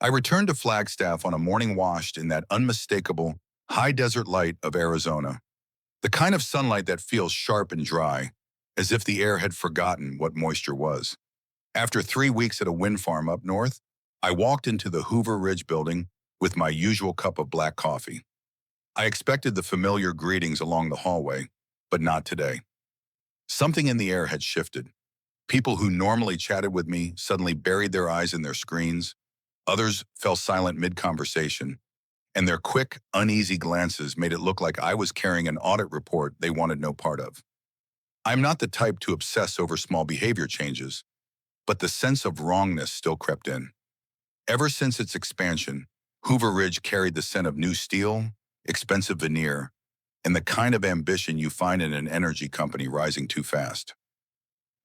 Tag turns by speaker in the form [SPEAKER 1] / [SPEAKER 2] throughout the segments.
[SPEAKER 1] I returned to Flagstaff on a morning washed in that unmistakable, high desert light of Arizona. The kind of sunlight that feels sharp and dry, as if the air had forgotten what moisture was. After 3 weeks at a wind farm up north, I walked into the Hoover Ridge building with my usual cup of black coffee. I expected the familiar greetings along the hallway, but not today. Something in the air had shifted. People who normally chatted with me suddenly buried their eyes in their screens. Others fell silent mid-conversation, and their quick, uneasy glances made it look like I was carrying an audit report they wanted no part of. I'm not the type to obsess over small behavior changes, but the sense of wrongness still crept in. Ever since its expansion, Hoover Ridge carried the scent of new steel, expensive veneer, and the kind of ambition you find in an energy company rising too fast.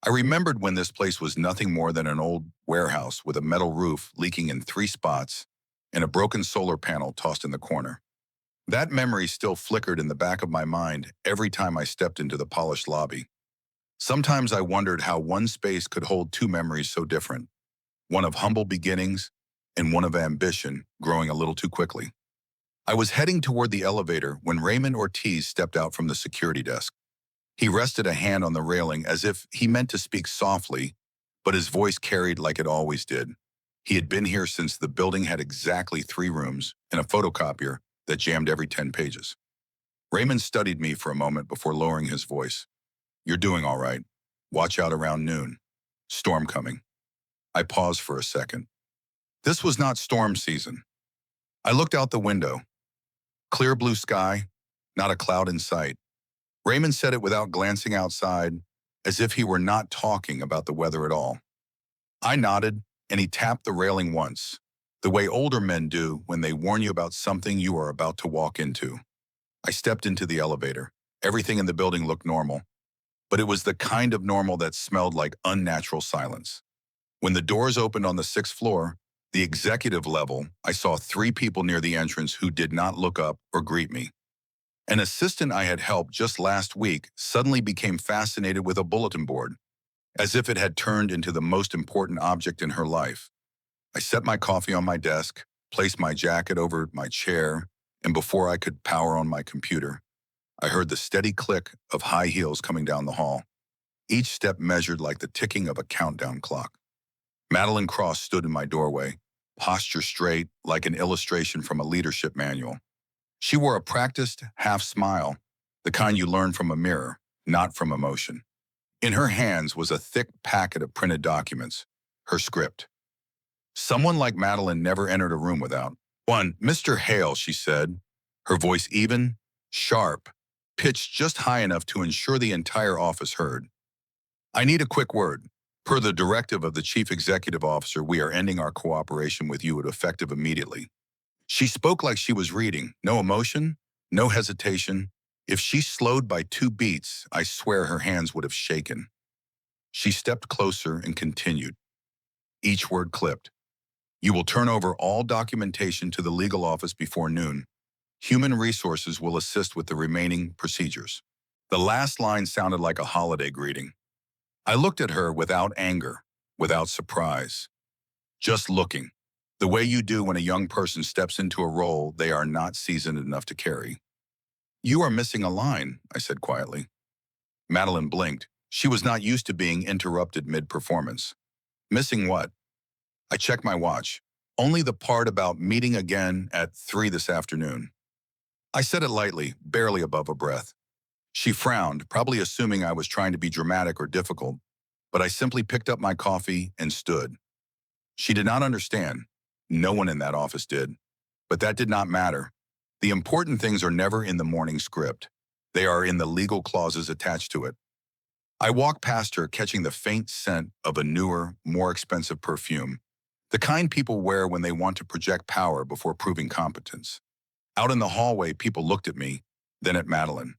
[SPEAKER 1] I remembered when this place was nothing more than an old warehouse with a metal roof leaking in 3 spots and a broken solar panel tossed in the corner. That memory still flickered in the back of my mind every time I stepped into the polished lobby. Sometimes I wondered how one space could hold two memories so different, one of humble beginnings and one of ambition growing a little too quickly. I was heading toward the elevator when Raymond Ortiz stepped out from the security desk. He rested a hand on the railing as if he meant to speak softly, but his voice carried like it always did. He had been here since the building had exactly 3 rooms and a photocopier that jammed every 10 pages. Raymond studied me for a moment before lowering his voice. "You're doing all right. Watch out around noon. Storm coming." I paused for a second. This was not storm season. I looked out the window. Clear blue sky, not a cloud in sight. Raymond said it without glancing outside, as if he were not talking about the weather at all. I nodded, and he tapped the railing once, the way older men do when they warn you about something you are about to walk into. I stepped into the elevator. Everything in the building looked normal, but it was the kind of normal that smelled like unnatural silence. When the doors opened on the 6th floor, the executive level, I saw 3 people near the entrance who did not look up or greet me. An assistant I had helped just last week suddenly became fascinated with a bulletin board, as if it had turned into the most important object in her life. I set my coffee on my desk, placed my jacket over my chair, and before I could power on my computer, I heard the steady click of high heels coming down the hall, each step measured like the ticking of a countdown clock. Madeline Cross stood in my doorway, posture straight like an illustration from a leadership manual. She wore a practiced half smile, the kind you learn from a mirror, not from emotion. In her hands was a thick packet of printed documents, her script. Someone like Madeline never entered a room without one. "Mr. Hale," she said, her voice even, sharp, pitched just high enough to ensure the entire office heard. "I need a quick word. Per the directive of the Chief Executive Officer, we are ending our cooperation with you effective immediately." She spoke like she was reading, no emotion, no hesitation. If she slowed by 2 beats, I swear her hands would have shaken. She stepped closer and continued. Each word clipped. "You will turn over all documentation to the legal office before noon. Human Resources will assist with the remaining procedures." The last line sounded like a holiday greeting. I looked at her without anger, without surprise, just looking, the way you do when a young person steps into a role they are not seasoned enough to carry. "You are missing a line," I said quietly. Madeline blinked. She was not used to being interrupted mid-performance. "Missing what?" I checked my watch. "Only the part about meeting again at 3 this afternoon." I said it lightly, barely above a breath. She frowned, probably assuming I was trying to be dramatic or difficult, but I simply picked up my coffee and stood. She did not understand. No one in that office did. But that did not matter. The important things are never in the morning script. They are in the legal clauses attached to it. I walked past her, catching the faint scent of a newer, more expensive perfume, the kind people wear when they want to project power before proving competence. Out in the hallway, people looked at me, then at Madeline.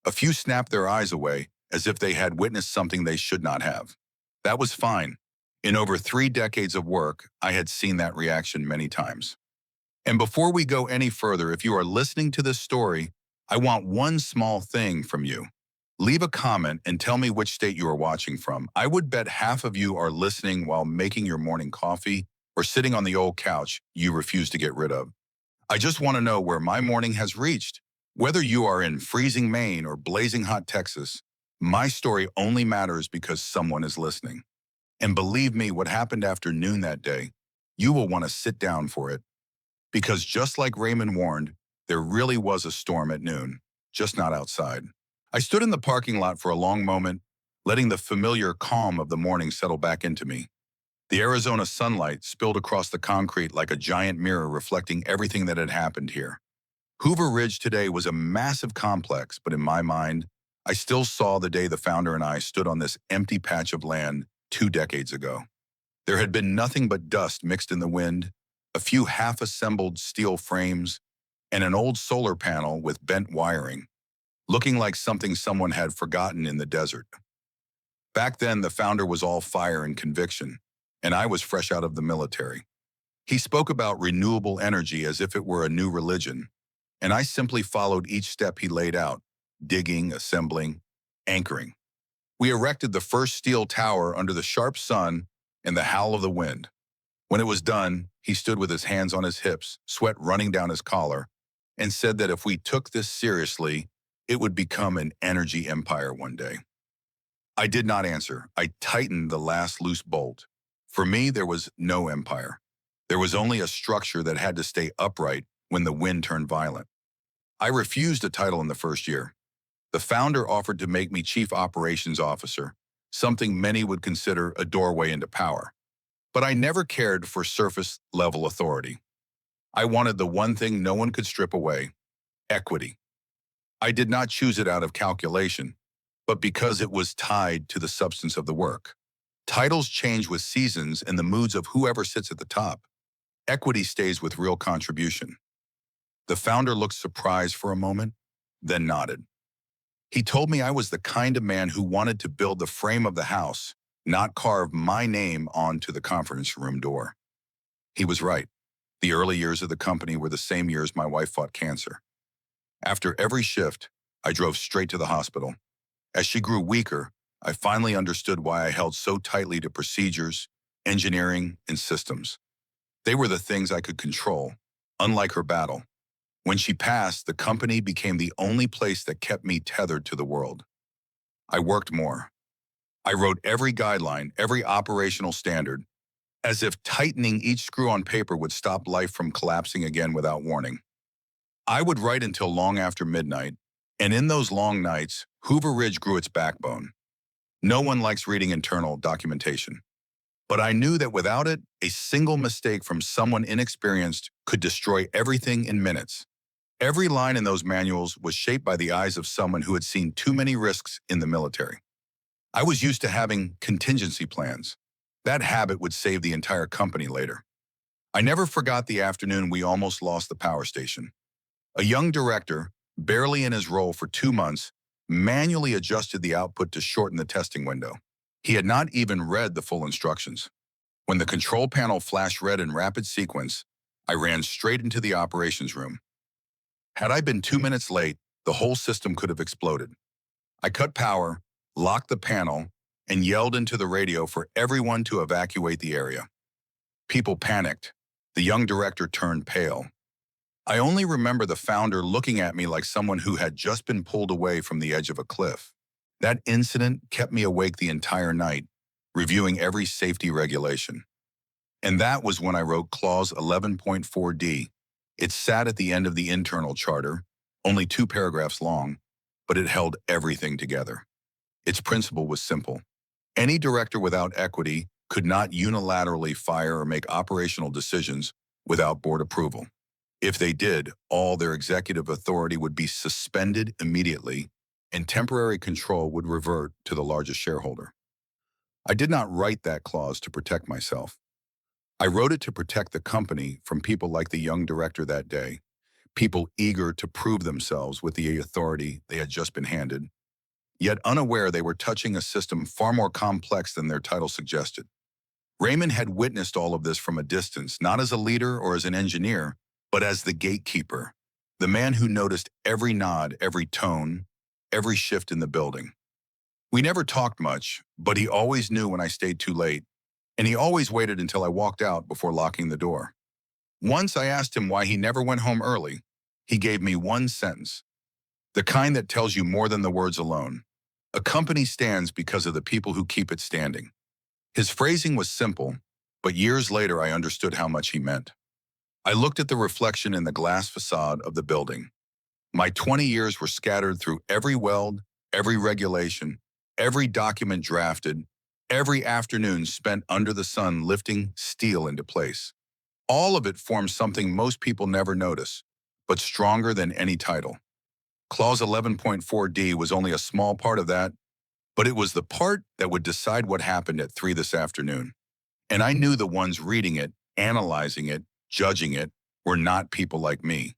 [SPEAKER 1] A few snapped their eyes away, as if they had witnessed something they should not have. That was fine. In over 3 decades of work, I had seen that reaction many times. And before we go any further, if you are listening to this story, I want one small thing from you. Leave a comment and tell me which state you are watching from. I would bet half of you are listening while making your morning coffee or sitting on the old couch you refuse to get rid of. I just want to know where my morning has reached. Whether you are in freezing Maine or blazing hot Texas, my story only matters because someone is listening. And believe me, what happened after noon that day, you will want to sit down for it. Because just like Raymond warned, there really was a storm at noon, just not outside. I stood in the parking lot for a long moment, letting the familiar calm of the morning settle back into me. The Arizona sunlight spilled across the concrete like a giant mirror reflecting everything that had happened here. Hoover Ridge today was a massive complex, but in my mind, I still saw the day the founder and I stood on this empty patch of land 2 decades ago. There had been nothing but dust mixed in the wind, a few half-assembled steel frames, and an old solar panel with bent wiring, looking like something someone had forgotten in the desert. Back then, the founder was all fire and conviction, and I was fresh out of the military. He spoke about renewable energy as if it were a new religion, and I simply followed each step he laid out, digging, assembling, anchoring. We erected the first steel tower under the sharp sun and the howl of the wind. When it was done, he stood with his hands on his hips, sweat running down his collar, and said that if we took this seriously, it would become an energy empire one day. I did not answer. I tightened the last loose bolt. For me, there was no empire. There was only a structure that had to stay upright when the wind turned violent. I refused a title in the first year. The founder offered to make me chief operations officer, something many would consider a doorway into power. But I never cared for surface-level authority. I wanted the one thing no one could strip away: equity. I did not choose it out of calculation, but because it was tied to the substance of the work. Titles change with seasons and the moods of whoever sits at the top. Equity stays with real contribution. The founder looked surprised for a moment, then nodded. He told me I was the kind of man who wanted to build the frame of the house, not carve my name onto the conference room door. He was right. The early years of the company were the same years my wife fought cancer. After every shift, I drove straight to the hospital. As she grew weaker, I finally understood why I held so tightly to procedures, engineering, and systems. They were the things I could control, unlike her battle. When she passed, the company became the only place that kept me tethered to the world. I worked more. I wrote every guideline, every operational standard, as if tightening each screw on paper would stop life from collapsing again without warning. I would write until long after midnight, and in those long nights, Hoover Ridge grew its backbone. No one likes reading internal documentation. But I knew that without it, a single mistake from someone inexperienced could destroy everything in minutes. Every line in those manuals was shaped by the eyes of someone who had seen too many risks in the military. I was used to having contingency plans. That habit would save the entire company later. I never forgot the afternoon we almost lost the power station. A young director, barely in his role for 2 months, manually adjusted the output to shorten the testing window. He had not even read the full instructions. When the control panel flashed red in rapid sequence, I ran straight into the operations room. Had I been 2 minutes late, the whole system could have exploded. I cut power, locked the panel, and yelled into the radio for everyone to evacuate the area. People panicked. The young director turned pale. I only remember the founder looking at me like someone who had just been pulled away from the edge of a cliff. That incident kept me awake the entire night, reviewing every safety regulation. And that was when I wrote Clause 11.4D. It sat at the end of the internal charter, only 2 paragraphs long, but it held everything together. Its principle was simple. Any director without equity could not unilaterally fire or make operational decisions without board approval. If they did, all their executive authority would be suspended immediately, and temporary control would revert to the largest shareholder. I did not write that clause to protect myself. I wrote it to protect the company from people like the young director that day, people eager to prove themselves with the authority they had just been handed, yet unaware they were touching a system far more complex than their title suggested. Raymond had witnessed all of this from a distance, not as a leader or as an engineer, but as the gatekeeper, the man who noticed every nod, every tone, every shift in the building. We never talked much, but he always knew when I stayed too late, and he always waited until I walked out before locking the door. Once I asked him why he never went home early. He gave me one sentence, the kind that tells you more than the words alone. A company stands because of the people who keep it standing. His phrasing was simple, but years later I understood how much he meant. I looked at the reflection in the glass facade of the building. My 20 years were scattered through every weld, every regulation, every document drafted, every afternoon spent under the sun lifting steel into place. All of it forms something most people never notice, but stronger than any title. Clause 11.4D was only a small part of that, but it was the part that would decide what happened at 3 this afternoon. And I knew the ones reading it, analyzing it, judging it, were not people like me.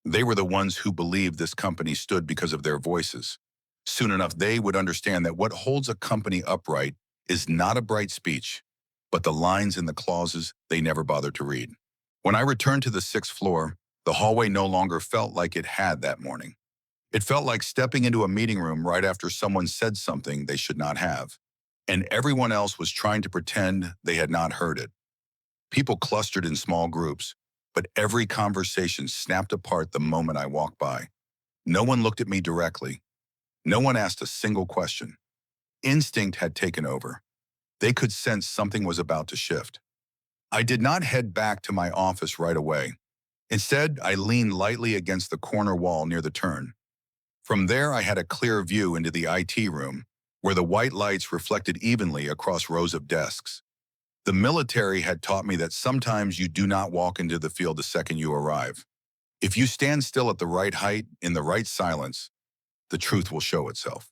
[SPEAKER 1] They were the ones who believed this company stood because of their voices. Soon enough, they would understand that what holds a company upright is not a bright speech, but the lines in the clauses they never bothered to read. When I returned to the 6th floor, the hallway no longer felt like it had that morning. It felt like stepping into a meeting room right after someone said something they should not have, and everyone else was trying to pretend they had not heard it. People clustered in small groups, but every conversation snapped apart the moment I walked by. No one looked at me directly. No one asked a single question. Instinct had taken over. They could sense something was about to shift. I did not head back to my office right away. Instead, I leaned lightly against the corner wall near the turn. From there, I had a clear view into the IT room, where the white lights reflected evenly across rows of desks. The military had taught me that sometimes you do not walk into the field the second you arrive. If you stand still at the right height, in the right silence, the truth will show itself.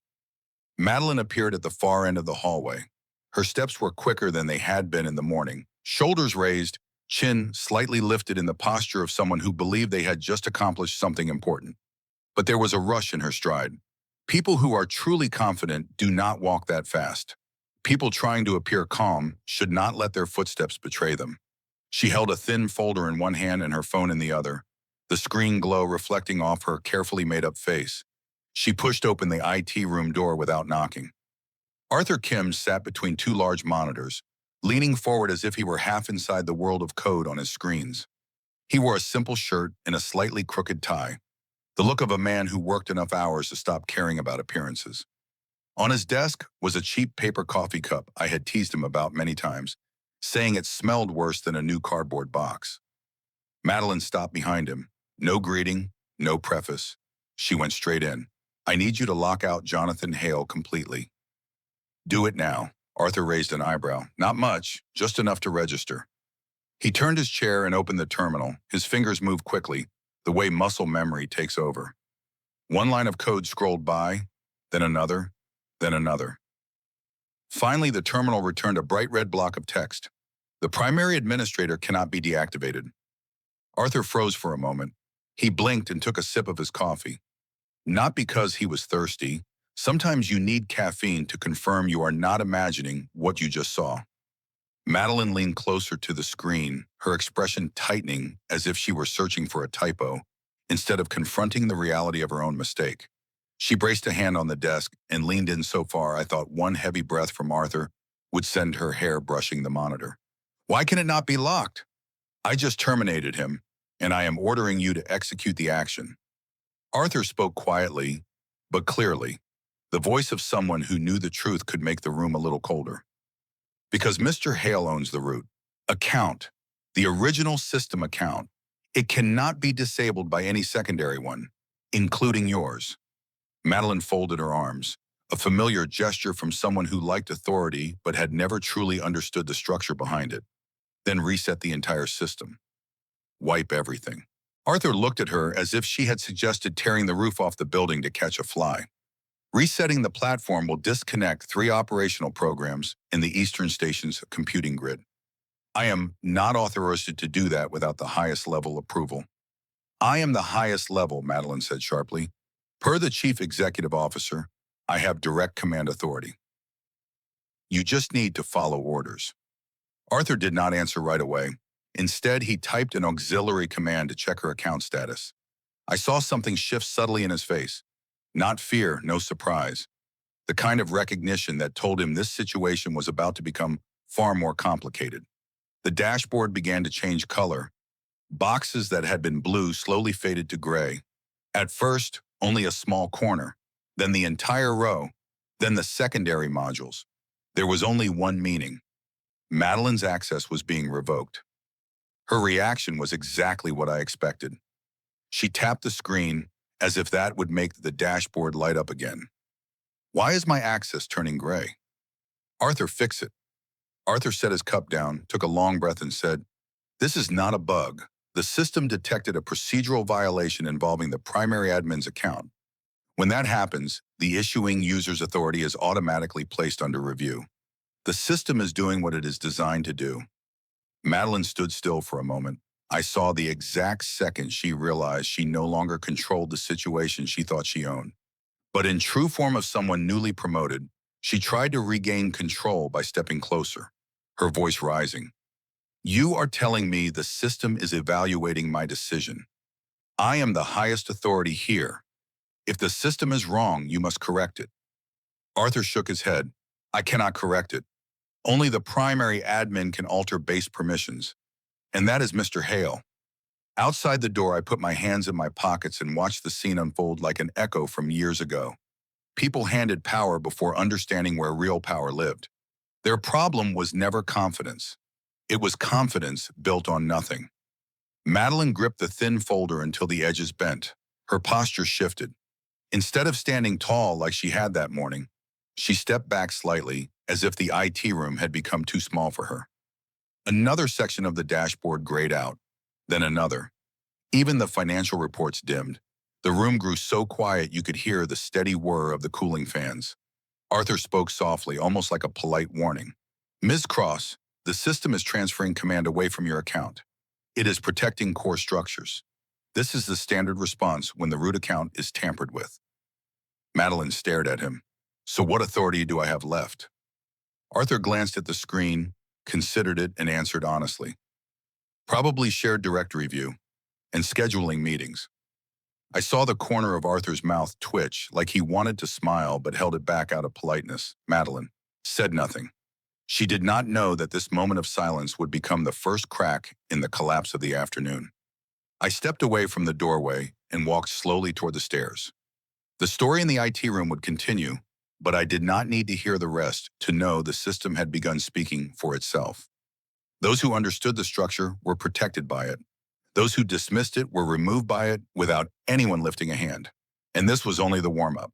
[SPEAKER 1] Madeline appeared at the far end of the hallway. Her steps were quicker than they had been in the morning, shoulders raised, chin slightly lifted in the posture of someone who believed they had just accomplished something important. But there was a rush in her stride. People who are truly confident do not walk that fast. People trying to appear calm should not let their footsteps betray them. She held a thin folder in one hand and her phone in the other, the screen glow reflecting off her carefully made-up face. She pushed open the IT room door without knocking. Arthur Kim sat between two large monitors, leaning forward as if he were half inside the world of code on his screens. He wore a simple shirt and a slightly crooked tie, the look of a man who worked enough hours to stop caring about appearances. On his desk was a cheap paper coffee cup I had teased him about many times, saying it smelled worse than a new cardboard box. Madeline stopped behind him. No greeting, no preface. She went straight in. I need you to lock out Jonathan Hale completely. Do it now. Arthur raised an eyebrow. Not much, just enough to register. He turned his chair and opened the terminal. His fingers moved quickly, the way muscle memory takes over. One line of code scrolled by, then another, then another. Finally, the terminal returned a bright red block of text. The primary administrator cannot be deactivated. Arthur froze for a moment. He blinked and took a sip of his coffee. Not because he was thirsty. Sometimes you need caffeine to confirm you are not imagining what you just saw. Madeline leaned closer to the screen, her expression tightening as if she were searching for a typo, instead of confronting the reality of her own mistake. She braced a hand on the desk and leaned in so far I thought one heavy breath from Arthur would send her hair brushing the monitor. Why can it not be locked? I just terminated him, and I am ordering you to execute the action. Arthur spoke quietly, but clearly. The voice of someone who knew the truth could make the room a little colder. Because Mr. Hale owns the root. Account, the original system account. It cannot be disabled by any secondary one, including yours. Madeline folded her arms, a familiar gesture from someone who liked authority but had never truly understood the structure behind it. Then reset the entire system. Wipe everything. Arthur looked at her as if she had suggested tearing the roof off the building to catch a fly. Resetting the platform will disconnect 3 operational programs in the Eastern Station's computing grid. I am not authorized to do that without the highest level approval. I am the highest level, Madeline said sharply. Per the Chief Executive Officer, I have direct command authority. You just need to follow orders. Arthur did not answer right away. Instead, he typed an auxiliary command to check her account status. I saw something shift subtly in his face. Not fear, no surprise. The kind of recognition that told him this situation was about to become far more complicated. The dashboard began to change color. Boxes that had been blue slowly faded to gray. At first, only a small corner, then the entire row, then the secondary modules. There was only one meaning. Madeline's access was being revoked. Her reaction was exactly what I expected. She tapped the screen as if that would make the dashboard light up again. Why is my access turning gray? Arthur, fix it. Arthur set his cup down, took a long breath and said, "This is not a bug. The system detected a procedural violation involving the primary admin's account. When that happens, the issuing user's authority is automatically placed under review. The system is doing what it is designed to do." Madeline stood still for a moment. I saw the exact second she realized she no longer controlled the situation she thought she owned. But in true form of someone newly promoted, she tried to regain control by stepping closer, her voice rising. "You are telling me the system is evaluating my decision. I am the highest authority here. If the system is wrong, you must correct it." Arthur shook his head. "I cannot correct it. Only the primary admin can alter base permissions, and that is Mr. Hale." Outside the door, I put my hands in my pockets and watched the scene unfold like an echo from years ago. People handed power before understanding where real power lived. Their problem was never confidence. It was confidence built on nothing. Madeline gripped the thin folder until the edges bent. Her posture shifted. Instead of standing tall like she had that morning, she stepped back slightly, as if the IT room had become too small for her. Another section of the dashboard grayed out, then another. Even the financial reports dimmed. The room grew so quiet you could hear the steady whir of the cooling fans. Arthur spoke softly, almost like a polite warning. "Ms. Cross, the system is transferring command away from your account. It is protecting core structures. This is the standard response when the root account is tampered with." Madeline stared at him. "So what authority do I have left?" Arthur glanced at the screen, considered it, and answered honestly. "Probably shared directory view and scheduling meetings." I saw the corner of Arthur's mouth twitch, like he wanted to smile but held it back out of politeness. Madeline said nothing. She did not know that this moment of silence would become the first crack in the collapse of the afternoon. I stepped away from the doorway and walked slowly toward the stairs. The story in the IT room would continue, but I did not need to hear the rest to know the system had begun speaking for itself. Those who understood the structure were protected by it. Those who dismissed it were removed by it without anyone lifting a hand. And this was only the warm-up.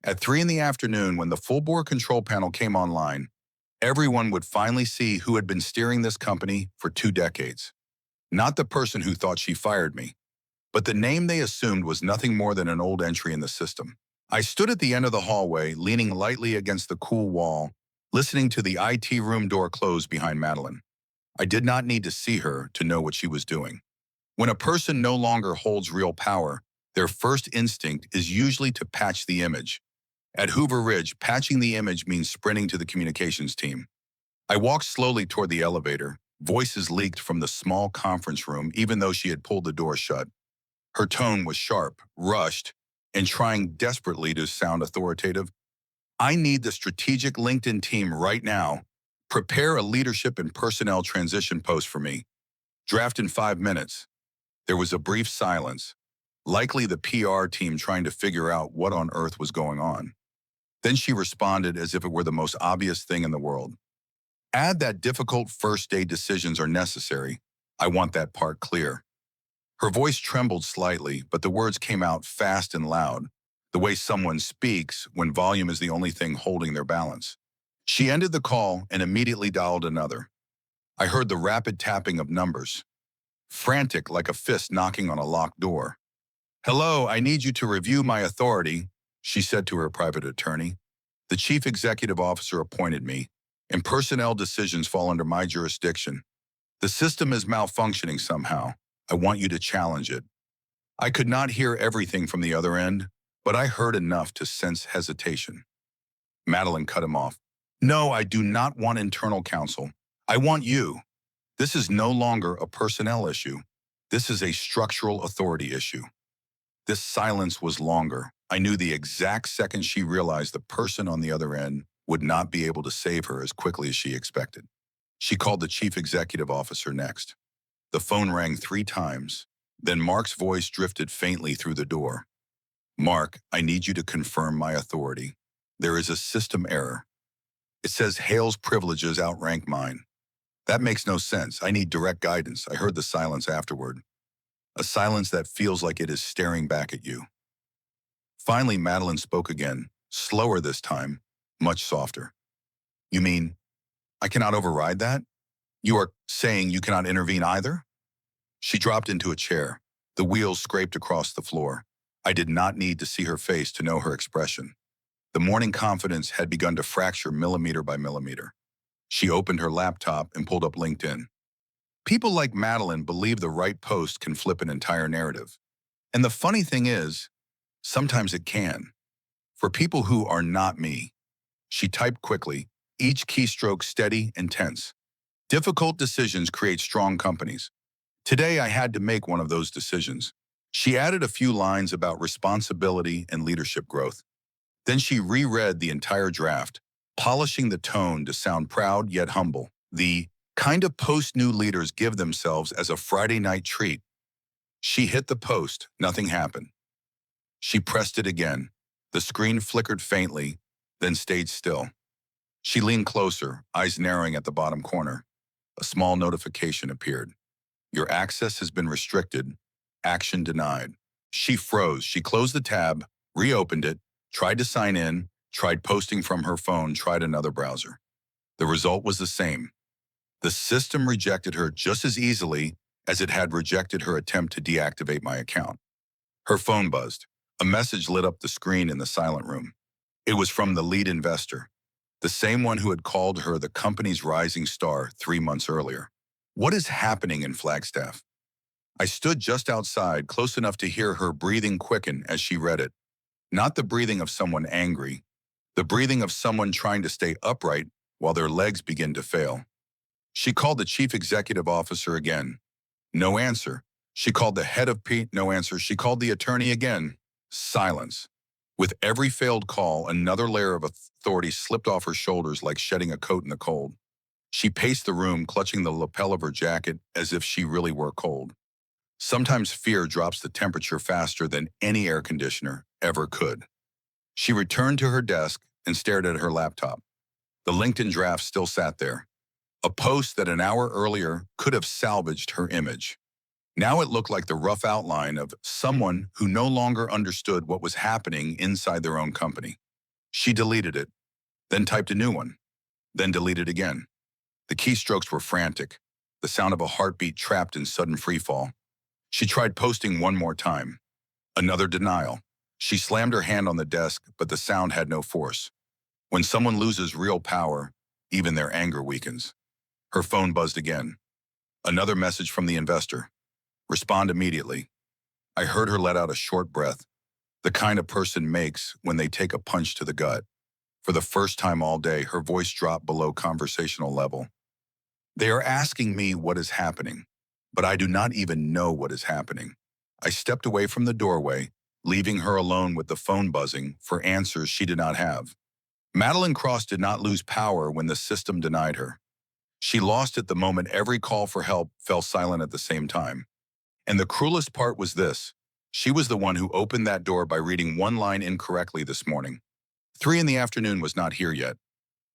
[SPEAKER 1] At 3 in the afternoon, when the full-bore control panel came online, everyone would finally see who had been steering this company for 2 decades. Not the person who thought she fired me, but the name they assumed was nothing more than an old entry in the system. I stood at the end of the hallway, leaning lightly against the cool wall, listening to the IT room door close behind Madeline. I did not need to see her to know what she was doing. When a person no longer holds real power, their first instinct is usually to patch the image. At Hoover Ridge, patching the image means sprinting to the communications team. I walked slowly toward the elevator. Voices leaked from the small conference room, even though she had pulled the door shut. Her tone was sharp, rushed, and trying desperately to sound authoritative. "I need the strategic LinkedIn team right now. Prepare a leadership and personnel transition post for me. Draft in 5 minutes. There was a brief silence, likely the PR team trying to figure out what on earth was going on. Then she responded as if it were the most obvious thing in the world. "Add that difficult first-day decisions are necessary. I want that part clear." Her voice trembled slightly, but the words came out fast and loud, the way someone speaks when volume is the only thing holding their balance. She ended the call and immediately dialed another. I heard the rapid tapping of numbers, frantic like a fist knocking on a locked door. "Hello, I need you to review my authority," she said to her private attorney. "The chief executive officer appointed me, and personnel decisions fall under my jurisdiction. The system is malfunctioning somehow. I want you to challenge it." I could not hear everything from the other end, but I heard enough to sense hesitation. Madeline cut him off. "No, I do not want internal counsel. I want you. This is no longer a personnel issue. This is a structural authority issue." This silence was longer. I knew the exact second she realized the person on the other end would not be able to save her as quickly as she expected. She called the chief executive officer next. The phone rang 3 times. Then Mark's voice drifted faintly through the door. Mark, I need you to confirm my authority. There is a system error. It says Hale's privileges outrank mine. That makes no sense. I need direct guidance. I heard the silence afterward. A silence that feels like it is staring back at you. Finally, Madeline spoke again, slower this time, much softer. You mean, I cannot override that? You are saying you cannot intervene either? She dropped into a chair. The wheels scraped across the floor. I did not need to see her face to know her expression. The morning confidence had begun to fracture millimeter by millimeter. She opened her laptop and pulled up LinkedIn. People like Madeline believe the right post can flip an entire narrative. And the funny thing is, sometimes it can. For people who are not me. She typed quickly, each keystroke steady and tense. Difficult decisions create strong companies. Today I had to make one of those decisions. She added a few lines about responsibility and leadership growth. Then she reread the entire draft, polishing the tone to sound proud yet humble. The kind of post new leaders give themselves as a Friday night treat. She hit the post, nothing happened. She pressed it again. The screen flickered faintly, then stayed still. She leaned closer, eyes narrowing at the bottom corner. A small notification appeared. Your access has been restricted. Action denied. She froze. She closed the tab, reopened it, tried to sign in, tried posting from her phone, tried another browser. The result was the same. The system rejected her just as easily as it had rejected her attempt to deactivate my account. Her phone buzzed. A message lit up the screen in the silent room. It was from the lead investor, the same one who had called her the company's rising star 3 months earlier. What is happening in Flagstaff? I stood just outside, close enough to hear her breathing quicken as she read it. Not the breathing of someone angry, the breathing of someone trying to stay upright while their legs begin to fail. She called the chief executive officer again. No answer. She called the head of Pete. No answer. She called the attorney again. Silence. With every failed call, another layer of authority slipped off her shoulders like shedding a coat in the cold. She paced the room, clutching the lapel of her jacket as if she really were cold. Sometimes fear drops the temperature faster than any air conditioner ever could. She returned to her desk and stared at her laptop. The LinkedIn draft still sat there. A post that an hour earlier could have salvaged her image. Now it looked like the rough outline of someone who no longer understood what was happening inside their own company. She deleted it, then typed a new one, then deleted again. The keystrokes were frantic, the sound of a heartbeat trapped in sudden freefall. She tried posting one more time. Another denial. She slammed her hand on the desk, but the sound had no force. When someone loses real power, even their anger weakens. Her phone buzzed again. Another message from the investor. Respond immediately. I heard her let out a short breath, the kind a person makes when they take a punch to the gut. For the first time all day, her voice dropped below conversational level. They are asking me what is happening, but I do not even know what is happening. I stepped away from the doorway, leaving her alone with the phone buzzing for answers she did not have. Madeline Cross did not lose power when the system denied her. She lost it the moment every call for help fell silent at the same time. And the cruelest part was this. She was the one who opened that door by reading one line incorrectly this morning. 3 in the afternoon was not here yet,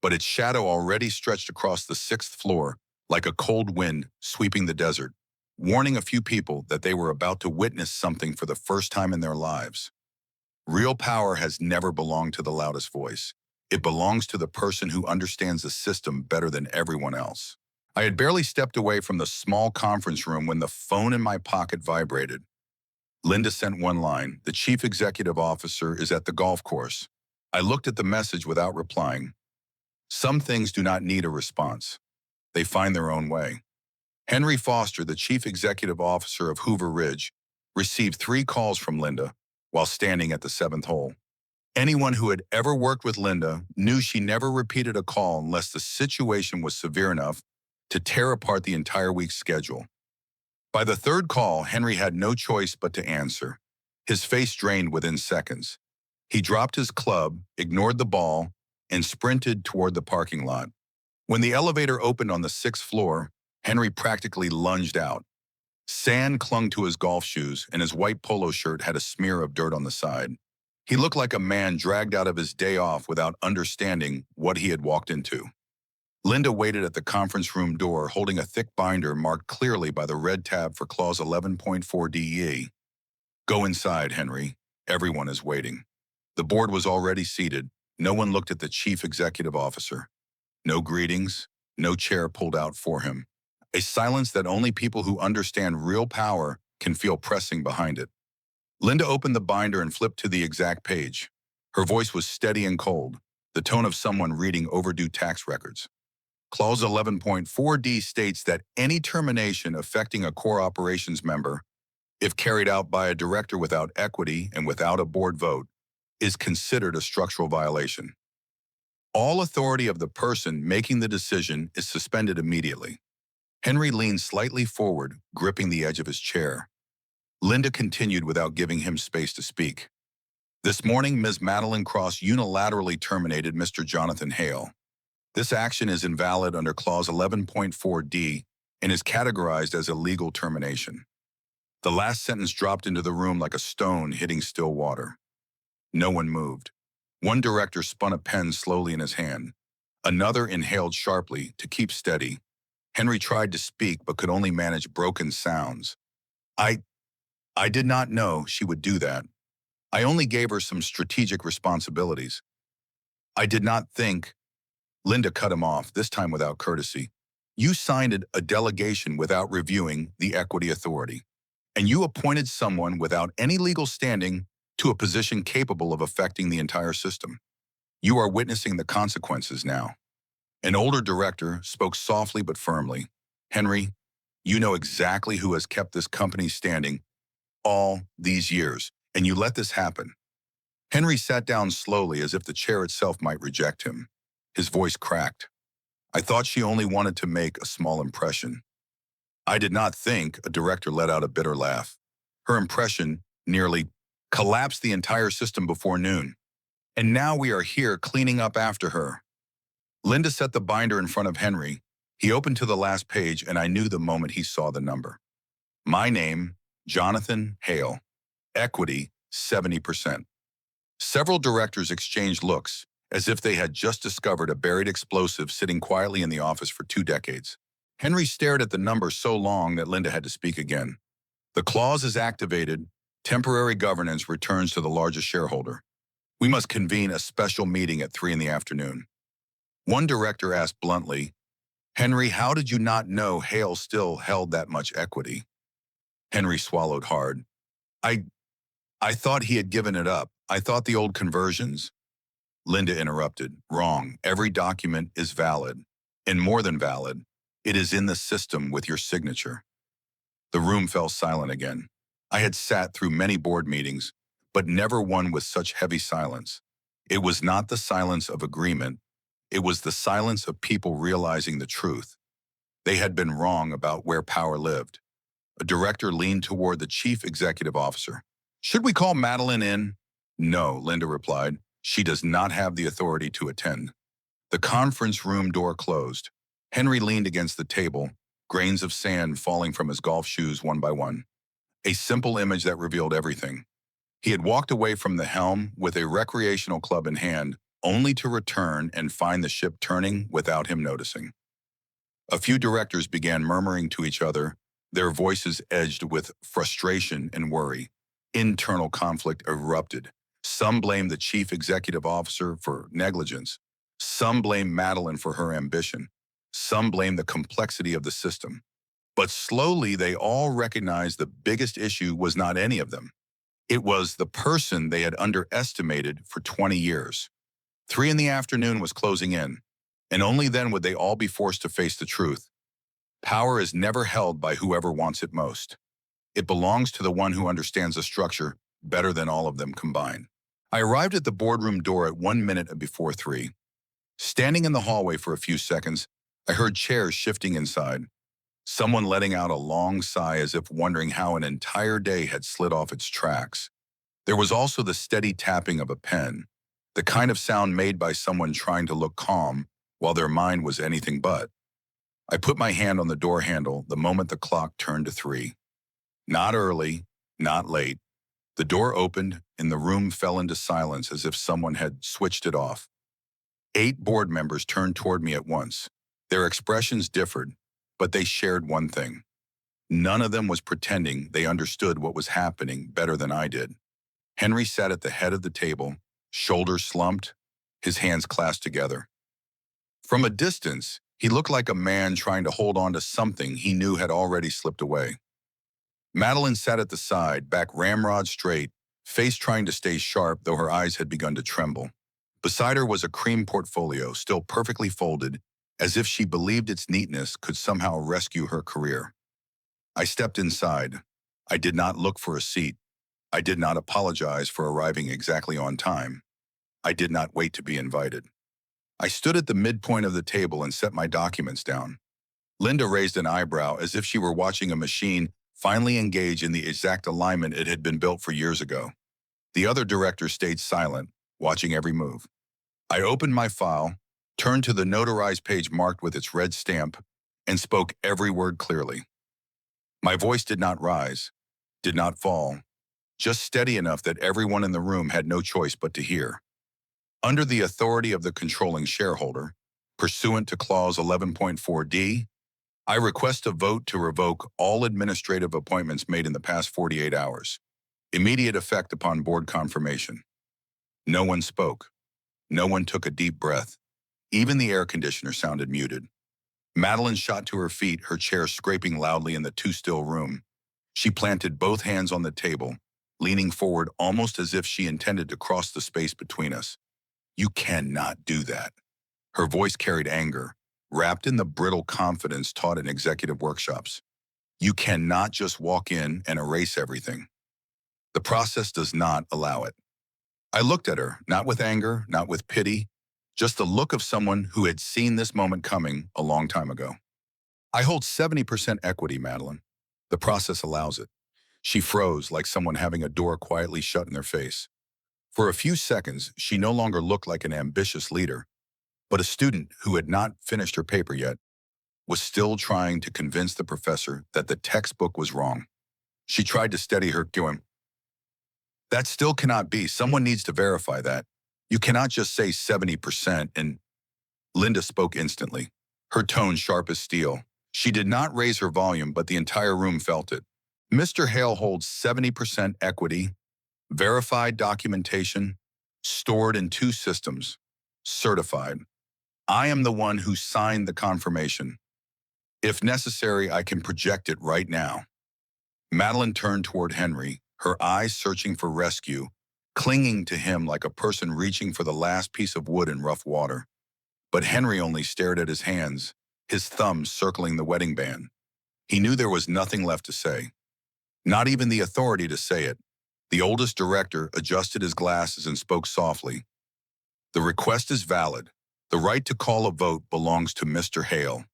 [SPEAKER 1] but its shadow already stretched across the 6th floor like a cold wind sweeping the desert, warning a few people that they were about to witness something for the first time in their lives. Real power has never belonged to the loudest voice. It belongs to the person who understands the system better than everyone else. I had barely stepped away from the small conference room when the phone in my pocket vibrated. Linda sent one line, "The chief executive officer is at the golf course." I looked at the message without replying. Some things do not need a response. They find their own way. Henry Foster, the chief executive officer of Hoover Ridge, received 3 calls from Linda while standing at the 7th hole. Anyone who had ever worked with Linda knew she never repeated a call unless the situation was severe enough to tear apart the entire week's schedule. By the 3rd call, Henry had no choice but to answer. His face drained within seconds. He dropped his club, ignored the ball, and sprinted toward the parking lot. When the elevator opened on the sixth floor, Henry practically lunged out. Sand clung to his golf shoes, and his white polo shirt had a smear of dirt on the side. He looked like a man dragged out of his day off without understanding what he had walked into. Linda waited at the conference room door, holding a thick binder marked clearly by the red tab for Clause 11.4 DE. Go inside, Henry. Everyone is waiting. The board was already seated. No one looked at the chief executive officer. No greetings, no chair pulled out for him. A silence that only people who understand real power can feel pressing behind it. Linda opened the binder and flipped to the exact page. Her voice was steady and cold, the tone of someone reading overdue tax records. Clause 11.4D states that any termination affecting a core operations member, if carried out by a director without equity and without a board vote, is considered a structural violation. All authority of the person making the decision is suspended immediately. Henry leaned slightly forward, gripping the edge of his chair. Linda continued without giving him space to speak. This morning, Ms. Madeline Cross unilaterally terminated Mr. Jonathan Hale. This action is invalid under Clause 11.4D and is categorized as a legal termination. The last sentence dropped into the room like a stone hitting still water. No one moved. One director spun a pen slowly in his hand. Another inhaled sharply to keep steady. Henry tried to speak but could only manage broken sounds. I did not know she would do that. I only gave her some strategic responsibilities. I did not think. Linda cut him off, this time without courtesy. You signed a delegation without reviewing the equity authority, and you appointed someone without any legal standing to a position capable of affecting the entire system. You are witnessing the consequences now. An older director spoke softly but firmly. Henry, you know exactly who has kept this company standing all these years, and you let this happen. Henry sat down slowly as if the chair itself might reject him. His voice cracked. I thought she only wanted to make a small impression. I did not think. A director let out a bitter laugh. Her impression nearly collapsed the entire system before noon. And now we are here cleaning up after her. Linda set the binder in front of Henry. He opened to the last page, and I knew the moment he saw the number. My name, Jonathan Hale. Equity, 70%. Several directors exchanged looks, as if they had just discovered a buried explosive sitting quietly in the office for 2 decades. Henry stared at the number so long that Linda had to speak again. The clause is activated. Temporary governance returns to the largest shareholder. We must convene a special meeting at 3 in the afternoon. One director asked bluntly, Henry, how did you not know Hale still held that much equity? Henry swallowed hard. I thought he had given it up. I thought the old conversions. Linda interrupted. Wrong. Every document is valid. And more than valid, it is in the system with your signature. The room fell silent again. I had sat through many board meetings, but never one with such heavy silence. It was not the silence of agreement. It was the silence of people realizing the truth. They had been wrong about where power lived. A director leaned toward the chief executive officer. Should we call Madeline in? No, Linda replied. She does not have the authority to attend. The conference room door closed. Henry leaned against the table, grains of sand falling from his golf shoes one by one. A simple image that revealed everything. He had walked away from the helm with a recreational club in hand, only to return and find the ship turning without him noticing. A few directors began murmuring to each other, their voices edged with frustration and worry. Internal conflict erupted. Some blamed the chief executive officer for negligence. Some blamed Madeline for her ambition. Some blamed the complexity of the system. But slowly, they all recognized the biggest issue was not any of them. It was the person they had underestimated for 20 years. 3 in the afternoon was closing in, and only then would they all be forced to face the truth. Power is never held by whoever wants it most. It belongs to the one who understands the structure better than all of them combined. I arrived at the boardroom door at 1 minute before 3. Standing in the hallway for a few seconds, I heard chairs shifting inside. Someone letting out a long sigh as if wondering how an entire day had slid off its tracks. There was also the steady tapping of a pen, the kind of sound made by someone trying to look calm while their mind was anything but. I put my hand on the door handle the moment the clock turned to 3. Not early, not late. The door opened and the room fell into silence as if someone had switched it off. 8 board members turned toward me at once. Their expressions differed, but they shared one thing. None of them was pretending they understood what was happening better than I did. Henry sat at the head of the table, shoulders slumped, his hands clasped together. From a distance, he looked like a man trying to hold on to something he knew had already slipped away. Madeline sat at the side, back ramrod straight, face trying to stay sharp though her eyes had begun to tremble. Beside her was a cream portfolio, still perfectly folded, as if she believed its neatness could somehow rescue her career. I stepped inside. I did not look for a seat. I did not apologize for arriving exactly on time. I did not wait to be invited. I stood at the midpoint of the table and set my documents down. Linda raised an eyebrow as if she were watching a machine finally engage in the exact alignment it had been built for years ago. The other directors stayed silent, watching every move. I opened my file, turned to the notarized page marked with its red stamp, and spoke every word clearly. My voice did not rise, did not fall, just steady enough that everyone in the room had no choice but to hear. Under the authority of the controlling shareholder, pursuant to Clause 11.4d, I request a vote to revoke all administrative appointments made in the past 48 hours. Immediate effect upon board confirmation. No one spoke. No one took a deep breath. Even the air conditioner sounded muted. Madeline shot to her feet, her chair scraping loudly in the too-still room. She planted both hands on the table, leaning forward almost as if she intended to cross the space between us. You cannot do that. Her voice carried anger, wrapped in the brittle confidence taught in executive workshops. You cannot just walk in and erase everything. The process does not allow it. I looked at her, not with anger, not with pity, just the look of someone who had seen this moment coming a long time ago. I hold 70% equity, Madeline. The process allows it. She froze like someone having a door quietly shut in their face. For a few seconds, she no longer looked like an ambitious leader, but a student who had not finished her paper yet, was still trying to convince the professor that the textbook was wrong. She tried to steady her, going, "That still cannot be. Someone needs to verify that. You cannot just say 70% and..." Linda spoke instantly, her tone sharp as steel. She did not raise her volume, but the entire room felt it. Mr. Hale holds 70% equity, verified documentation, stored in 2 systems, certified. I am the one who signed the confirmation. If necessary, I can project it right now. Madeline turned toward Henry, her eyes searching for rescue, clinging to him like a person reaching for the last piece of wood in rough water. But Henry only stared at his hands, his thumbs circling the wedding band. He knew there was nothing left to say. Not even the authority to say it. The oldest director adjusted his glasses and spoke softly. The request is valid. The right to call a vote belongs to Mr. Hale.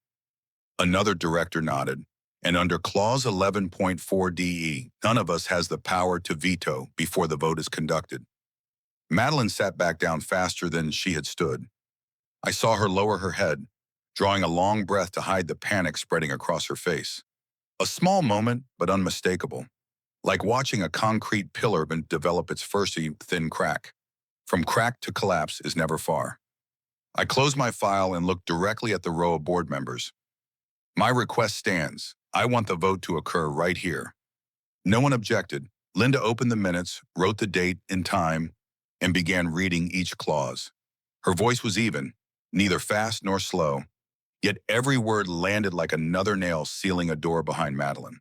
[SPEAKER 1] Another director nodded, and under Clause 11.4de, none of us has the power to veto before the vote is conducted. Madeline sat back down faster than she had stood. I saw her lower her head, drawing a long breath to hide the panic spreading across her face. A small moment, but unmistakable, like watching a concrete pillar develop its first thin crack. From crack to collapse is never far. I closed my file and looked directly at the row of board members. My request stands. I want the vote to occur right here. No one objected. Linda opened the minutes, wrote the date and time, and began reading each clause. Her voice was even, neither fast nor slow, yet every word landed like another nail sealing a door behind Madeline.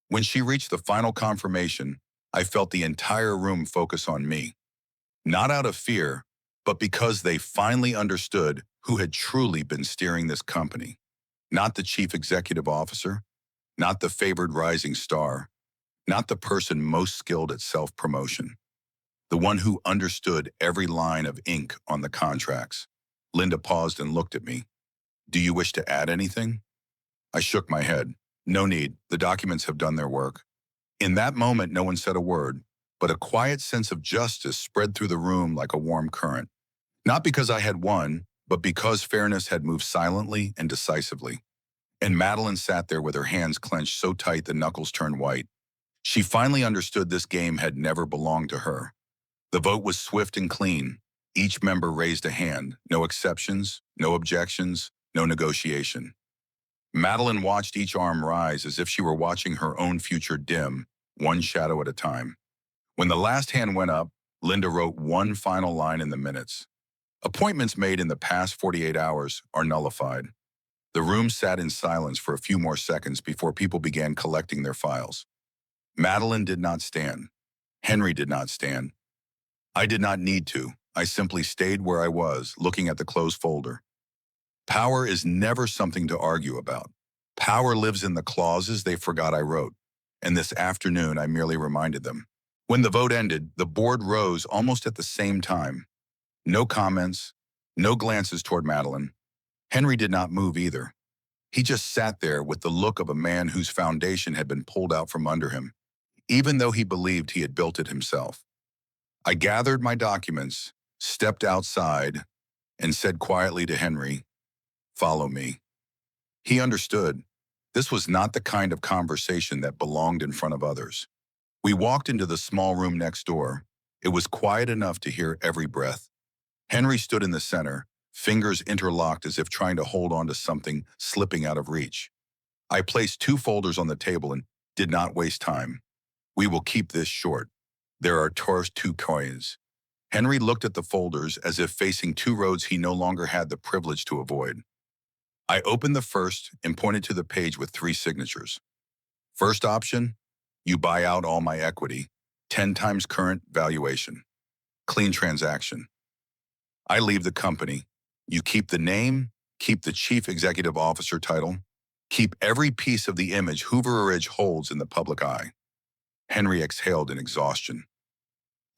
[SPEAKER 1] When she reached the final confirmation, I felt the entire room focus on me. Not out of fear, but because they finally understood who had truly been steering this company. Not the chief executive officer, not the favored rising star, not the person most skilled at self-promotion. The one who understood every line of ink on the contracts. Linda paused and looked at me. "Do you wish to add anything?" I shook my head. "No need. The documents have done their work." In that moment, no one said a word, but a quiet sense of justice spread through the room like a warm current. Not because I had won, but because fairness had moved silently and decisively. And Madeline sat there with her hands clenched so tight the knuckles turned white. She finally understood this game had never belonged to her. The vote was swift and clean. Each member raised a hand, no exceptions, no objections, no negotiation. Madeline watched each arm rise as if she were watching her own future dim, one shadow at a time. When the last hand went up, Linda wrote one final line in the minutes. Appointments made in the past 48 hours are nullified. The room sat in silence for a few more seconds before people began collecting their files. Madeline did not stand. Henry did not stand. I did not need to. I simply stayed where I was, looking at the closed folder. Power is never something to argue about. Power lives in the clauses they forgot I wrote, and this afternoon I merely reminded them. When the vote ended, the board rose almost at the same time. No comments, no glances toward Madeline. Henry did not move either. He just sat there with the look of a man whose foundation had been pulled out from under him, even though he believed he had built it himself. I gathered my documents, stepped outside, and said quietly to Henry, "Follow me." He understood. This was not the kind of conversation that belonged in front of others. We walked into the small room next door. It was quiet enough to hear every breath. Henry stood in the center, fingers interlocked as if trying to hold on to something slipping out of reach. I placed two folders on the table and did not waste time. We will keep this short. There are two coins. Henry looked at the folders as if facing two roads he no longer had the privilege to avoid. I opened the first and pointed to the page with three signatures. First option, you buy out all my equity, 10 times current valuation. Clean transaction. I leave the company. You keep the name, keep the chief executive officer title, keep every piece of the image Hoover Ridge holds in the public eye. Henry exhaled in exhaustion.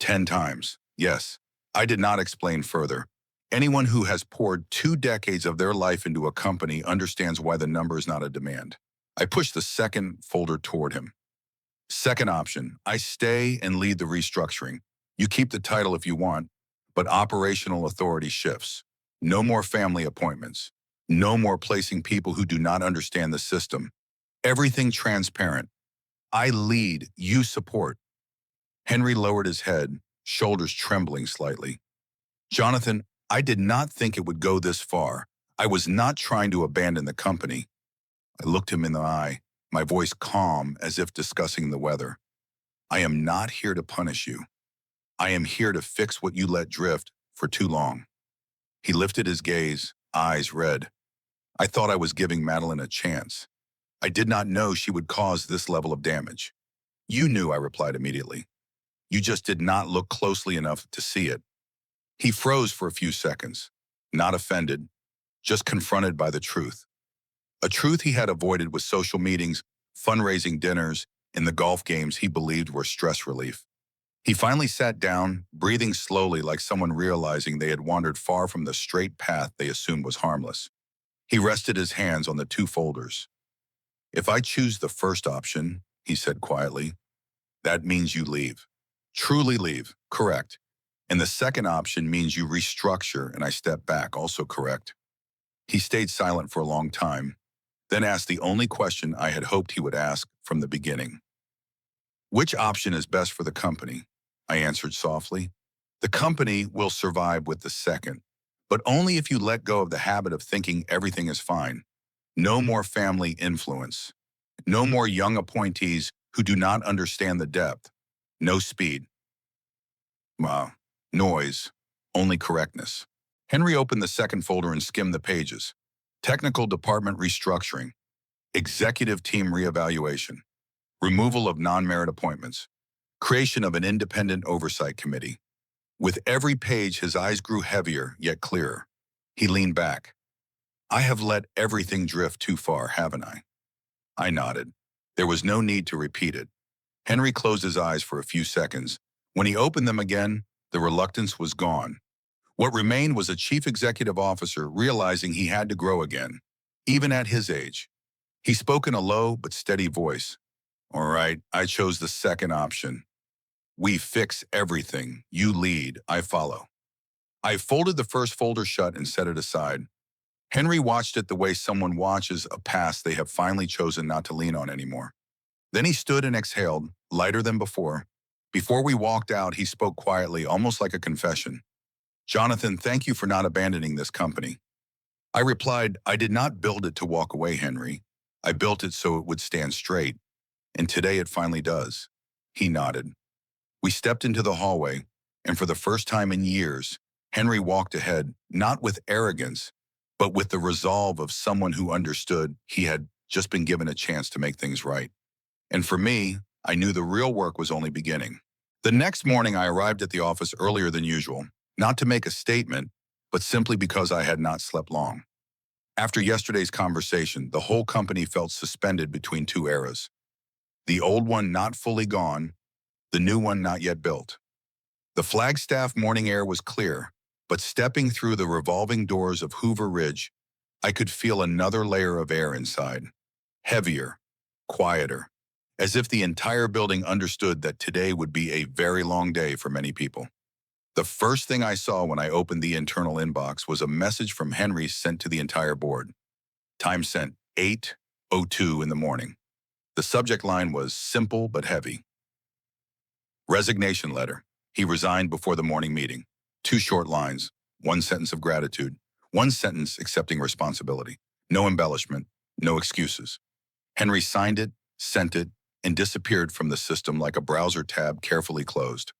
[SPEAKER 1] 10 times. Yes, I did not explain further. Anyone who has poured 2 decades of their life into a company understands why the number is not a demand. I pushed the second folder toward him. Second option, I stay and lead the restructuring. You keep the title if you want, but operational authority shifts. No more family appointments. No more placing people who do not understand the system. Everything transparent. I lead, you support. Henry lowered his head, shoulders trembling slightly. Jonathan, I did not think it would go this far. I was not trying to abandon the company. I looked him in the eye, my voice calm as if discussing the weather. I am not here to punish you. I am here to fix what you let drift for too long. He lifted his gaze, eyes red. I thought I was giving Madeline a chance. I did not know she would cause this level of damage. You knew, I replied immediately. You just did not look closely enough to see it. He froze for a few seconds, not offended, just confronted by the truth. A truth he had avoided with social meetings, fundraising dinners, and the golf games he believed were stress relief. He finally sat down, breathing slowly like someone realizing they had wandered far from the straight path they assumed was harmless. He rested his hands on the two folders. If I choose the first option, he said quietly, that means you leave. Truly leave, correct. And the second option means you restructure and I step back, also correct. He stayed silent for a long time, then asked the only question I had hoped he would ask from the beginning. Which option is best for the company? I answered softly. The company will survive with the second, but only if you let go of the habit of thinking everything is fine. No more family influence. No more young appointees who do not understand the depth. No speed. Noise. Only correctness. Henry opened the second folder and skimmed the pages. Technical department restructuring. Executive team reevaluation. Removal of non-merit appointments. Creation of an independent oversight committee. With every page, his eyes grew heavier, yet clearer. He leaned back. I have let everything drift too far, haven't I? I nodded. There was no need to repeat it. Henry closed his eyes for a few seconds. When he opened them again, the reluctance was gone. What remained was a chief executive officer realizing he had to grow again, even at his age. He spoke in a low but steady voice. All right, I chose the second option. We fix everything. You lead, I follow. I folded the first folder shut and set it aside. Henry watched it the way someone watches a past they have finally chosen not to lean on anymore. Then he stood and exhaled, lighter than before. Before we walked out, he spoke quietly, almost like a confession. "Jonathan, thank you for not abandoning this company." I replied, "I did not build it to walk away, Henry. I built it so it would stand straight, and today it finally does." He nodded. We stepped into the hallway, and for the first time in years, Henry walked ahead, not with arrogance, but with the resolve of someone who understood he had just been given a chance to make things right. And for me, I knew the real work was only beginning. The next morning, I arrived at the office earlier than usual, not to make a statement, but simply because I had not slept long. After yesterday's conversation, the whole company felt suspended between two eras. The old one not fully gone, the new one not yet built. The Flagstaff morning air was clear, but stepping through the revolving doors of Hoover Ridge, I could feel another layer of air inside. Heavier, quieter, as if the entire building understood that today would be a very long day for many people. The first thing I saw when I opened the internal inbox was a message from Henry sent to the entire board. Time sent 8:02 in the morning. The subject line was simple but heavy. Resignation letter. He resigned before the morning meeting. 2 short lines, 1 sentence of gratitude, 1 sentence accepting responsibility. No embellishment, no excuses. Henry signed it, sent it, and disappeared from the system like a browser tab carefully closed.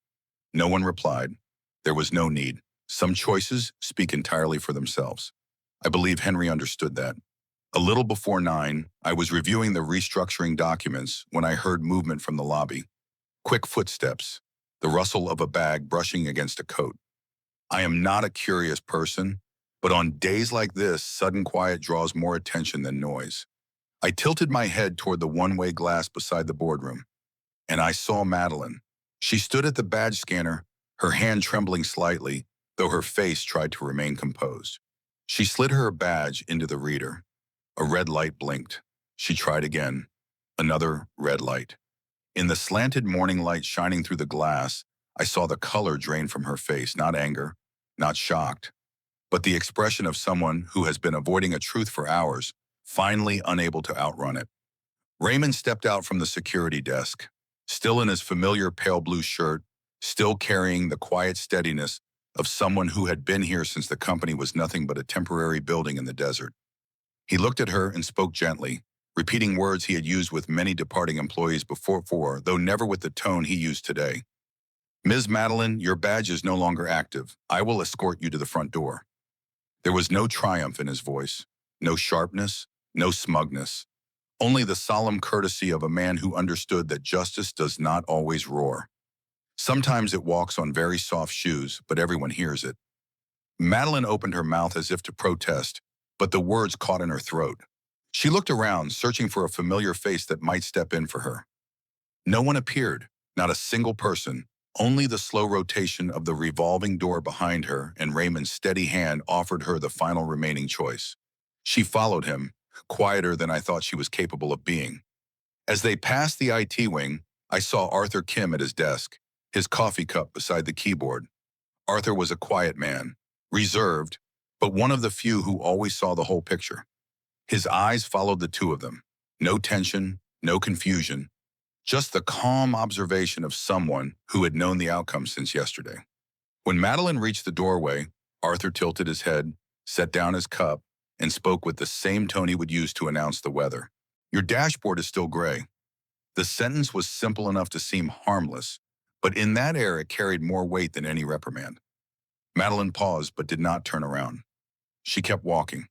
[SPEAKER 1] No one replied. There was no need. Some choices speak entirely for themselves. I believe Henry understood that. A little before 9, I was reviewing the restructuring documents when I heard movement from the lobby. Quick footsteps, the rustle of a bag brushing against a coat. I am not a curious person, but on days like this, sudden quiet draws more attention than noise. I tilted my head toward the one-way glass beside the boardroom, and I saw Madeline. She stood at the badge scanner, her hand trembling slightly, though her face tried to remain composed. She slid her badge into the reader. A red light blinked. She tried again. Another red light. In the slanted morning light shining through the glass, I saw the color drain from her face, not anger, not shocked, but the expression of someone who has been avoiding a truth for hours, finally unable to outrun it. Raymond stepped out from the security desk, still in his familiar pale blue shirt, still carrying the quiet steadiness of someone who had been here since the company was nothing but a temporary building in the desert. He looked at her and spoke gently, repeating words he had used with many departing employees before, though never with the tone he used today. "Ms. Madeline, your badge is no longer active. I will escort you to the front door." There was no triumph in his voice, no sharpness, no smugness, only the solemn courtesy of a man who understood that justice does not always roar. Sometimes it walks on very soft shoes, but everyone hears it. Madeline opened her mouth as if to protest, but the words caught in her throat. She looked around, searching for a familiar face that might step in for her. No one appeared, not a single person, only the slow rotation of the revolving door behind her, and Raymond's steady hand offered her the final remaining choice. She followed him, quieter than I thought she was capable of being. As they passed the IT wing, I saw Arthur Kim at his desk, his coffee cup beside the keyboard. Arthur was a quiet man, reserved, but one of the few who always saw the whole picture. His eyes followed the two of them. No tension, no confusion, just the calm observation of someone who had known the outcome since yesterday. When Madeline reached the doorway, Arthur tilted his head, set down his cup, and spoke with the same tone he would use to announce the weather. "Your dashboard is still gray." The sentence was simple enough to seem harmless, but in that air it carried more weight than any reprimand. Madeline paused but did not turn around. She kept walking.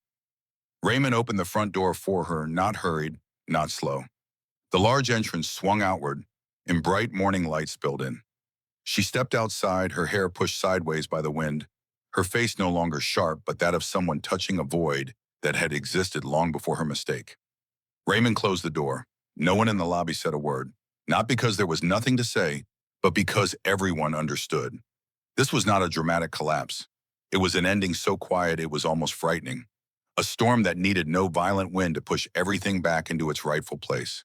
[SPEAKER 1] Raymond opened the front door for her, not hurried, not slow. The large entrance swung outward, and bright morning light spilled in. She stepped outside, her hair pushed sideways by the wind, her face no longer sharp, but that of someone touching a void that had existed long before her mistake. Raymond closed the door. No one in the lobby said a word, not because there was nothing to say, but because everyone understood. This was not a dramatic collapse. It was an ending so quiet it was almost frightening. A storm that needed no violent wind to push everything back into its rightful place.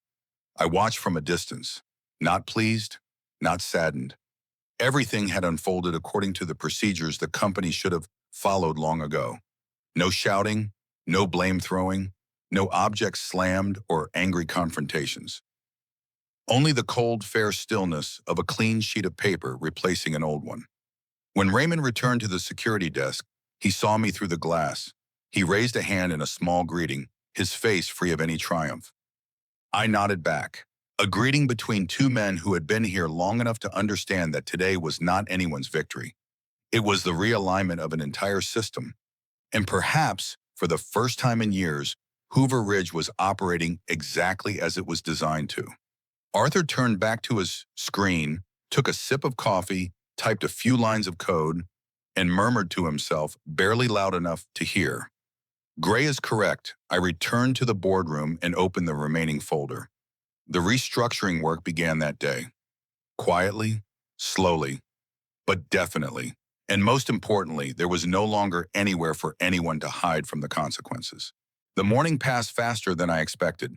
[SPEAKER 1] I watched from a distance, not pleased, not saddened, Everything had unfolded according to the procedures the company should have followed long ago. No shouting, no blame throwing, no objects slammed or angry confrontations. Only the cold, fair stillness of a clean sheet of paper replacing an old one. When Raymond returned to the security desk, he saw me through the glass. He raised a hand in a small greeting, his face free of any triumph. I nodded back, a greeting between two men who had been here long enough to understand that today was not anyone's victory. It was the realignment of an entire system. And perhaps, for the first time in years, Hoover Ridge was operating exactly as it was designed to. Arthur turned back to his screen, took a sip of coffee, typed a few lines of code, and murmured to himself, barely loud enough to hear. Gray is correct. I returned to the boardroom and opened the remaining folder. The restructuring work began that day. Quietly, slowly, but definitely. And most importantly, there was no longer anywhere for anyone to hide from the consequences. The morning passed faster than I expected.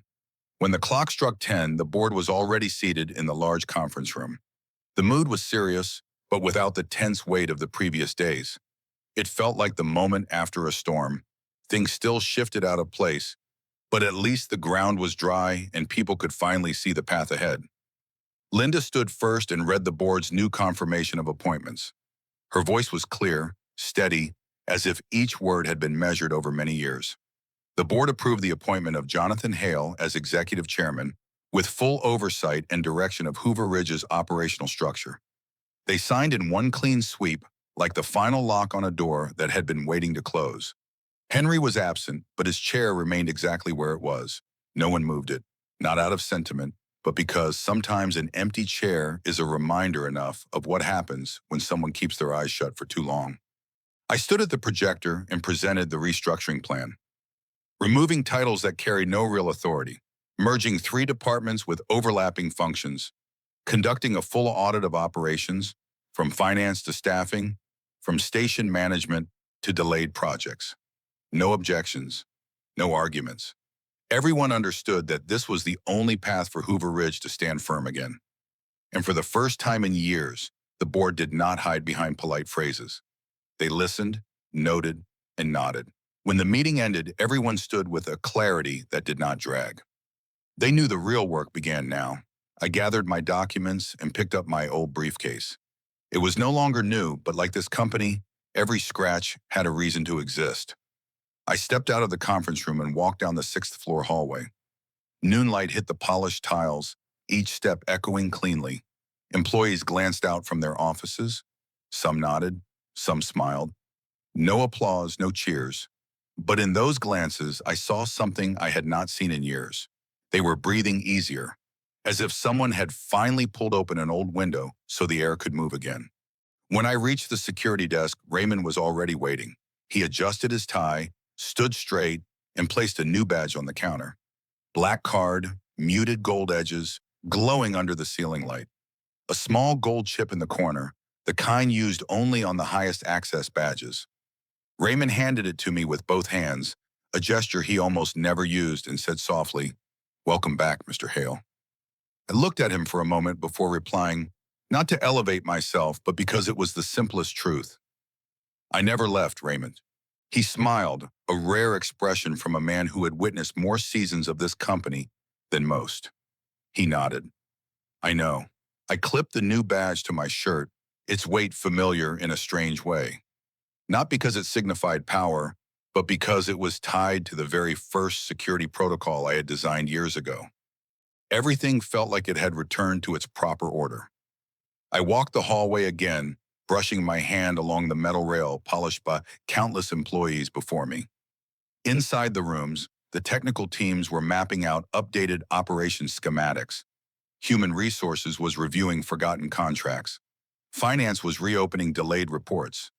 [SPEAKER 1] When the clock struck 10, the board was already seated in the large conference room. The mood was serious, but without the tense weight of the previous days. It felt like the moment after a storm. Things still shifted out of place, but at least the ground was dry and people could finally see the path ahead. Linda stood first and read the board's new confirmation of appointments. Her voice was clear, steady, as if each word had been measured over many years. The board approved the appointment of Jonathan Hale as executive chairman, with full oversight and direction of Hoover Ridge's operational structure. They signed in one clean sweep, like the final lock on a door that had been waiting to close. Henry was absent, but his chair remained exactly where it was. No one moved it, not out of sentiment, but because sometimes an empty chair is a reminder enough of what happens when someone keeps their eyes shut for too long. I stood at the projector and presented the restructuring plan. Removing titles that carry no real authority, merging 3 departments with overlapping functions, conducting a full audit of operations, from finance to staffing, from station management to delayed projects. No objections, no arguments. Everyone understood that this was the only path for Hoover Ridge to stand firm again. And for the first time in years, the board did not hide behind polite phrases. They listened, noted, and nodded. When the meeting ended, everyone stood with a clarity that did not drag. They knew the real work began now. I gathered my documents and picked up my old briefcase. It was no longer new, but like this company, every scratch had a reason to exist. I stepped out of the conference room and walked down the 6th-floor hallway. Noonlight hit the polished tiles, each step echoing cleanly. Employees glanced out from their offices. Some nodded, some smiled. No applause, no cheers. But in those glances, I saw something I had not seen in years. They were breathing easier, as if someone had finally pulled open an old window so the air could move again. When I reached the security desk, Raymond was already waiting. He adjusted his tie, stood straight, and placed a new badge on the counter. Black card, muted gold edges, glowing under the ceiling light. A small gold chip in the corner, the kind used only on the highest access badges. Raymond handed it to me with both hands, a gesture he almost never used, and said softly, "Welcome back, Mr. Hale." I looked at him for a moment before replying, not to elevate myself, but because it was the simplest truth. "I never left, Raymond." He smiled, a rare expression from a man who had witnessed more seasons of this company than most. He nodded. "I know." I clipped the new badge to my shirt, its weight familiar in a strange way. Not because it signified power, but because it was tied to the very first security protocol I had designed years ago. Everything felt like it had returned to its proper order. I walked the hallway again, brushing my hand along the metal rail polished by countless employees before me. Inside the rooms, the technical teams were mapping out updated operations schematics. Human resources was reviewing forgotten contracts. Finance was reopening delayed reports.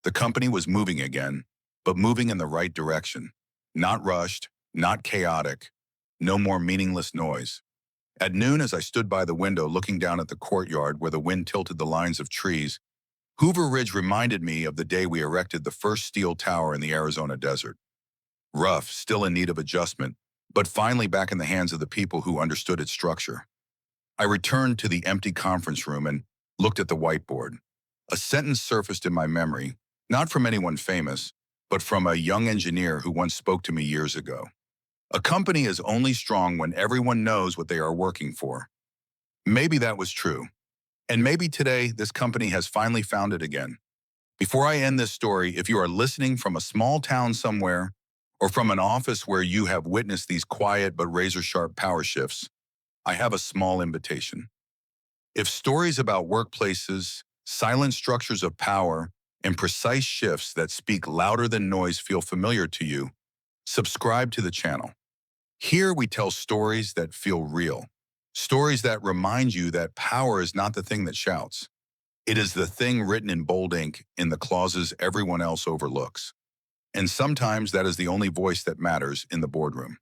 [SPEAKER 1] The company was moving again, but moving in the right direction. Not rushed, not chaotic, no more meaningless noise. At noon, as I stood by the window looking down at the courtyard where the wind tilted the lines of trees, Hoover Ridge reminded me of the day we erected the first steel tower in the Arizona desert. Rough, still in need of adjustment, but finally back in the hands of the people who understood its structure. I returned to the empty conference room and, looked at the whiteboard. A sentence surfaced in my memory, not from anyone famous, but from a young engineer who once spoke to me years ago. A company is only strong when everyone knows what they are working for. Maybe that was true. And maybe today, this company has finally found it again. Before I end this story, if you are listening from a small town somewhere, or from an office where you have witnessed these quiet but razor-sharp power shifts, I have a small invitation. If stories about workplaces, silent structures of power, and precise shifts that speak louder than noise feel familiar to you, subscribe to the channel. Here we tell stories that feel real, stories that remind you that power is not the thing that shouts. It is the thing written in bold ink in the clauses everyone else overlooks. And sometimes that is the only voice that matters in the boardroom.